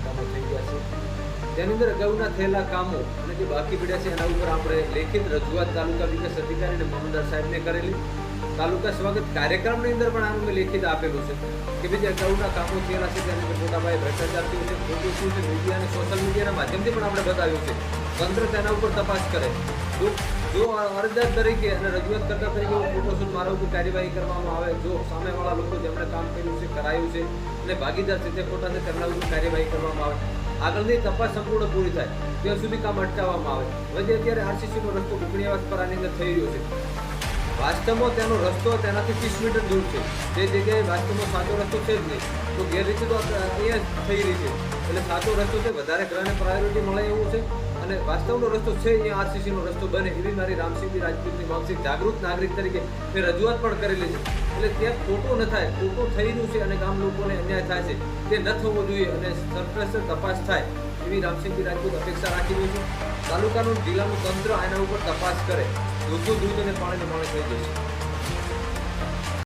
કામો થઈ ગયા છે. તેની અંદર અગાઉના થયેલા કામો અને જે બાકી પડ્યા છે એના ઉપર આપણે લેખિત રજૂઆત તાલુકા વિકાસ અધિકારી અને મામલતદાર સાહેબને કરેલી. તાલુકા સ્વાગત કાર્યક્રમની અંદર પણ આનું મેં લેખિત આપેલું છે કે ભાઈ જે અગાઉના કામો થયેલા છે તેની અંદર મોટા પાયે ભ્રષ્ટાચાર થયું છે, ખોટું થયું છે, મીડિયા અને સોશિયલ મીડિયાના માધ્યમથી પણ આપણે બતાવ્યું છે. તંત્ર તેના ઉપર તપાસ કરે. જો અરજદાર તરીકે અને રજૂઆત કરતા તરીકે ખોટો સૂદ મારા ઉપર કાર્યવાહી કરવામાં આવે, જો સામેવાળા લોકો જેમણે કામ કર્યું છે, કરાયું છે અને ભાગીદાર છે તે ખોટા છે તેમના ઉપર કાર્યવાહી કરવામાં આવે, આગળની તપાસ સંપૂર્ણ પૂરી થાય ત્યાં સુધી કામ અટકાવવામાં આવે. હવે અત્યારે આરસીસીનો રસ્તો કુકણીયાવાસ પર આની અંદર થઈ રહ્યો છે. વાસ્તવમાં તેનો રસ્તો તેનાથી 30 મીટર દૂર છે. તે જગ્યાએ વાસ્તવમાં સાચો રસ્તો છે જ નહીં, તો ગેરરીતિ તો અહીંયા થઈ રહી છે. એટલે સાચો રસ્તો છે, વધારે ગ્રહને પ્રાયોરિટી મળે એવું છે અને વાસ્તવનો રસ્તો છે અહીંયા આરસીસીનો રસ્તો બને એવી મારી રામસિંહજી રાજપૂતની માનસિક જાગૃત નાગરિક તરીકે મેં રજૂઆત પણ કરેલી છે. એટલે ત્યાં ખોટું ન થાય, ખોટું થઈ રહ્યું છે અને ગામ લોકોને અન્યાય થાય છે તે ન થવો જોઈએ અને સરપ્રસ્ત તપાસ થાય એવી રામસિંહજી રાજપૂત અપેક્ષા રાખી રહ્યું છું. તાલુકાનું જિલ્લાનું તંત્ર એના ઉપર તપાસ કરે, દૂધ અને પાણીને પાણી થઈ જશે.